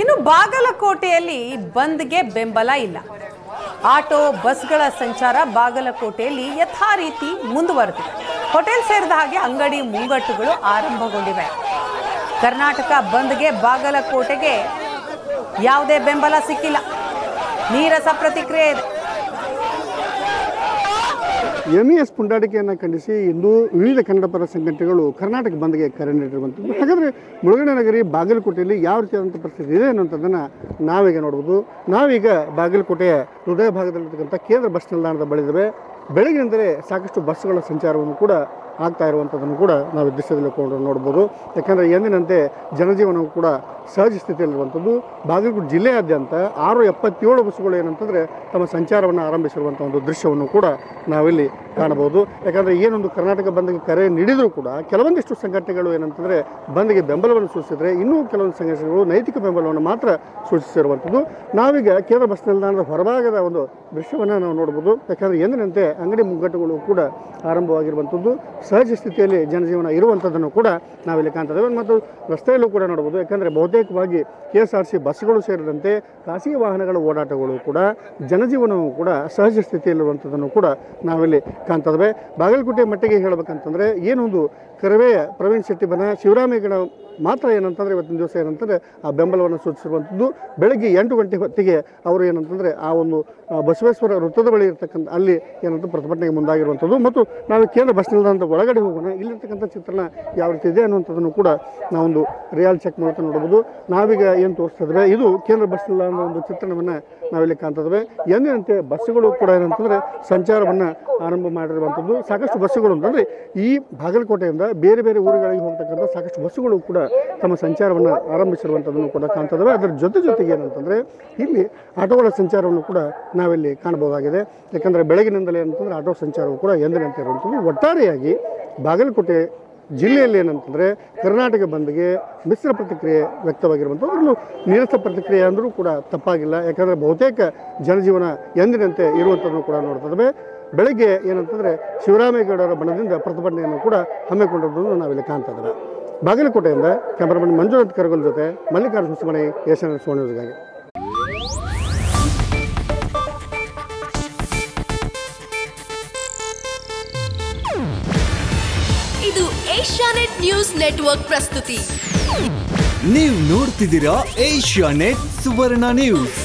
ಇನ್ನು ಬಾಗಲಕೋಟೆಯಲ್ಲಿ ಬಂದ್ಗೆ ಬೆಂಬಲ ಇಲ್ಲ. ಆಟೋ ಬಸ್ಗಳ ಸಂಚಾರ ಬಾಗಲಕೋಟೆಯಲ್ಲಿ ಯಥಾ ರೀತಿ ಮುಂದುವರೆದಿದೆ. ಹೋಟೆಲ್ ಸೇರಿದ ಹಾಗೆ ಅಂಗಡಿ ಮುಂಗಟ್ಟುಗಳು ಆರಂಭಗೊಂಡಿವೆ. ಕರ್ನಾಟಕ ಬಂದ್ಗೆ ಬಾಗಲಕೋಟೆಗೆ ಯಾವುದೇ ಬೆಂಬಲ ಸಿಕ್ಕಿಲ್ಲ. ನೀರಸ ಪ್ರತಿಕ್ರಿಯೆ ಇದೆ. MES ಪುಂಡಾಟಿಕೆಯನ್ನು ಖಂಡಿಸಿ ಇಂದು ವಿವಿಧ ಕನ್ನಡ ಪರ ಸಂಘಟನೆಗಳು ಕರ್ನಾಟಕ ಬಂದ್ಗೆ ಕರೆ ನೀಡಿರುವಂಥದ್ದು. ಹಾಗಾದರೆ ಮುಳುಗಡೆ ನಗರಿ ಬಾಗಲಕೋಟೆಯಲ್ಲಿ ಯಾವ ರೀತಿಯಾದಂಥ ಪರಿಸ್ಥಿತಿ ಇದೆ ಅನ್ನೋಂಥದ್ದನ್ನು ನಾವೀಗ ನೋಡ್ಬೋದು. ನಾವೀಗ ಬಾಗಲಕೋಟೆಯ ಹೃದಯ ಭಾಗದಲ್ಲಿರ್ತಕ್ಕಂಥ ಕೇಂದ್ರ ಬಸ್ ನಿಲ್ದಾಣದ ಬಳಿದಿವೆ. ಬೆಳಗಿನಿಂದಲೇ ಸಾಕಷ್ಟು ಬಸ್ಗಳ ಸಂಚಾರವನ್ನು ಕೂಡ ಆಗ್ತಾ ಇರುವಂಥದ್ದನ್ನು ಕೂಡ ನಾವು ದೃಶ್ಯದಲ್ಲಿ ನೋಡ್ಬೋದು. ಯಾಕಂದರೆ ಎಂದಿನಂತೆ ಜನಜೀವನವು ಕೂಡ ಸಹಜ ಸ್ಥಿತಿಯಲ್ಲಿರುವಂಥದ್ದು. ಬಾಗಲಕೋಟೆ ಜಿಲ್ಲೆಯಾದ್ಯಂತ 677 ಬಸ್ಸುಗಳು ಏನಂತಂದರೆ ತಮ್ಮ ಸಂಚಾರವನ್ನು ಆರಂಭಿಸಿರುವಂಥ ಒಂದು ದೃಶ್ಯವನ್ನು ಕೂಡ ನಾವಿಲ್ಲಿ ಕಾಣಬಹುದು. ಯಾಕಂದರೆ ಏನೊಂದು ಕರ್ನಾಟಕ ಬಂದ್ಗೆ ಕರೆ ನೀಡಿದರೂ ಕೂಡ ಕೆಲವೊಂದಿಷ್ಟು ಸಂಘಟನೆಗಳು ಏನಂತಂದರೆ ಬಂದ್ಗೆ ಬೆಂಬಲವನ್ನು ಸೂಚಿಸಿದರೆ ಇನ್ನೂ ಕೆಲವೊಂದು ಸಂಘಟನೆಗಳು ನೈತಿಕ ಬೆಂಬಲವನ್ನು ಮಾತ್ರ ಸೂಚಿಸಿರುವಂಥದ್ದು. ನಾವೀಗ ಕೇಂದ್ರ ಬಸ್ ನಿಲ್ದಾಣದ ಹೊರಭಾಗದ ಒಂದು ದೃಶ್ಯವನ್ನು ನಾವು ನೋಡ್ಬೋದು. ಯಾಕಂದರೆ ಎಂದಿನಂತೆ ಅಂಗಡಿ ಮುಂಗಟ್ಟುಗಳು ಕೂಡ ಆರಂಭವಾಗಿರುವಂಥದ್ದು. ಸಹಜ ಸ್ಥಿತಿಯಲ್ಲಿ ಜನಜೀವನ ಇರುವಂಥದ್ದನ್ನು ಕೂಡ ನಾವಿಲ್ಲಿ ಕಾಣ್ತೇವೆ. ಮತ್ತು ರಸ್ತೆಯಲ್ಲೂ ಕೂಡ ನೋಡ್ಬೋದು. ಯಾಕಂದರೆ ಬಹುತೇಕವಾಗಿ KSRTC ಬಸ್ಗಳು ಸೇರಿದಂತೆ ಖಾಸಗಿ ವಾಹನಗಳ ಓಡಾಟಗಳು ಕೂಡ ಜನಜೀವನವು ಕೂಡ ಸಹಜ ಸ್ಥಿತಿಯಲ್ಲಿರುವಂಥದ್ದನ್ನು ಕೂಡ ನಾವಿಲ್ಲಿ ಕಾಣ್ತೇವೆ. ಬಾಗಲಕೋಟೆ ಮಟ್ಟಿಗೆ ಹೇಳಬೇಕಂತಂದರೆ ಏನೊಂದು ಕರವೆಯ ಪ್ರವೀಣ್ ಶೆಟ್ಟಿ ಬನ ಶಿವರಾಮೇಗೌಡ ಮಾತ್ರ ಏನಂತಂದರೆ ಇವತ್ತಿನ ದಿವಸ ಏನಂತಂದರೆ ಆ ಬೆಂಬಲವನ್ನು ಸೂಚಿಸಿರುವಂಥದ್ದು. ಬೆಳಗ್ಗೆ 8 ಗಂಟೆ ಹೊತ್ತಿಗೆ ಅವರು ಏನಂತಂದರೆ ಆ ಒಂದು ಬಸವೇಶ್ವರ ವೃತ್ತದ ಬಳಿ ಇರ್ತಕ್ಕಂಥ ಅಲ್ಲಿ ಏನಂತ ಪ್ರತಿಭಟನೆಗೆ ಮುಂದಾಗಿರುವಂಥದ್ದು. ಮತ್ತು ನಾವು ಕೇಂದ್ರ ಬಸ್ ನಿಲ್ದಾಣದ ಒಳಗಡೆ ಹೋಗೋಣ, ಇಲ್ಲಿರ್ತಕ್ಕಂಥ ಚಿತ್ರಣ ಯಾವ ರೀತಿ ಇದೆ ಅನ್ನುವಂಥದ್ದನ್ನು ಕೂಡ ನಾವೊಂದು ರಿಯಲ್ ಚೆಕ್ ಮೂಲಕ ನೋಡ್ಬೋದು. ನಾವೀಗ ಏನು ತೋರಿಸ್ತಿದ್ರೆ ಇದು ಕೇಂದ್ರ ಬಸ್ ನಿಲ್ದಾಣದ ಒಂದು ಚಿತ್ರಣವನ್ನು ನಾವಿಲ್ಲಿ ಕಾಣ್ತಿದ್ದೇವೆ. ಎಂದಿನಂತೆ ಬಸ್ಸುಗಳು ಕೂಡ ಏನಂತಂದರೆ ಸಂಚಾರವನ್ನು ಆರಂಭ ಮಾಡಿರುವಂಥದ್ದು. ಸಾಕಷ್ಟು ಬಸ್ಸುಗಳು ಅಂತಂದರೆ ಈ ಬಾಗಲಕೋಟೆಯಿಂದ ಬೇರೆ ಬೇರೆ ಊರುಗಳಿಗೆ ಹೋಗ್ತಕ್ಕಂಥ ಸಾಕಷ್ಟು ಬಸ್ಸುಗಳು ಕೂಡ ತಮ್ಮ ಸಂಚಾರವನ್ನು ಆರಂಭಿಸಿರುವಂಥದ್ದನ್ನು ಕೂಡ ಕಾಣ್ತಿದ್ದೇವೆ. ಅದರ ಜೊತೆಗೆ ಏನಂತಂದರೆ ಇಲ್ಲಿ ಆಟೋಗಳ ಸಂಚಾರವನ್ನು ಕೂಡ ನಾವಿಲ್ಲಿ ಕಾಣಬಹುದಾಗಿದೆ. ಯಾಕಂದರೆ ಬೆಳಗಿನಿಂದಲೇ ಏನಂತಂದರೆ ಆಟೋ ಸಂಚಾರವು ಕೂಡ ಎಂದಿನಂತೆ ಇರುವಂಥದ್ದು. ಒಟ್ಟಾರೆಯಾಗಿ ಬಾಗಲಕೋಟೆ ಜಿಲ್ಲೆಯಲ್ಲಿ ಏನಂತಂದರೆ ಕರ್ನಾಟಕ ಬಂದ್ಗೆ ಮಿಶ್ರ ಪ್ರತಿಕ್ರಿಯೆ ವ್ಯಕ್ತವಾಗಿರುವಂಥದ್ದು. ಅದರಲ್ಲೂ ನೀರಸ ಪ್ರತಿಕ್ರಿಯೆ ಅಂದರೂ ಕೂಡ ತಪ್ಪಾಗಿಲ್ಲ. ಯಾಕಂದರೆ ಬಹುತೇಕ ಜನಜೀವನ ಎಂದಿನಂತೆ ಇರುವಂಥದ್ದನ್ನು ಕೂಡ ನೋಡ್ತಿದ್ದೇವೆ. ಬೆಳಗ್ಗೆ ಏನಂತಂದರೆ ಶಿವರಾಮೇಗೌಡರ ಬಣದಿಂದ ಪ್ರತಿಭಟನೆಯನ್ನು ಕೂಡ ಹಮ್ಮಿಕೊಂಡಿರೋದನ್ನು ನಾವಿಲ್ಲಿ ಕಾಣ್ತಾ ಇದ್ದೇವೆ. ಬಾಗಲಕೋಟೆಯಿಂದ ಕ್ಯಾಮರಾಮನ್ ಮಂಜುನಾಥ್ ಕರಗೋಲ್ ಜೊತೆ ಮಲ್ಲಿಕಾರ್ಜುನ ಹೊಸಮನೆ, ಏಷ್ಯಾನೆಟ್ ಸುವರ್ಣ ನ್ಯೂಸ್ಗಾಗಿ. ಇದು ಏಷ್ಯಾನೆಟ್ ನ್ಯೂಸ್ ನೆಟ್ವರ್ಕ್ ಪ್ರಸ್ತುತಿ. ನೀವು ನೋಡ್ತಿದ್ದೀರಾ ಏಷ್ಯಾನೆಟ್ ಸುವರ್ಣ ನ್ಯೂಸ್.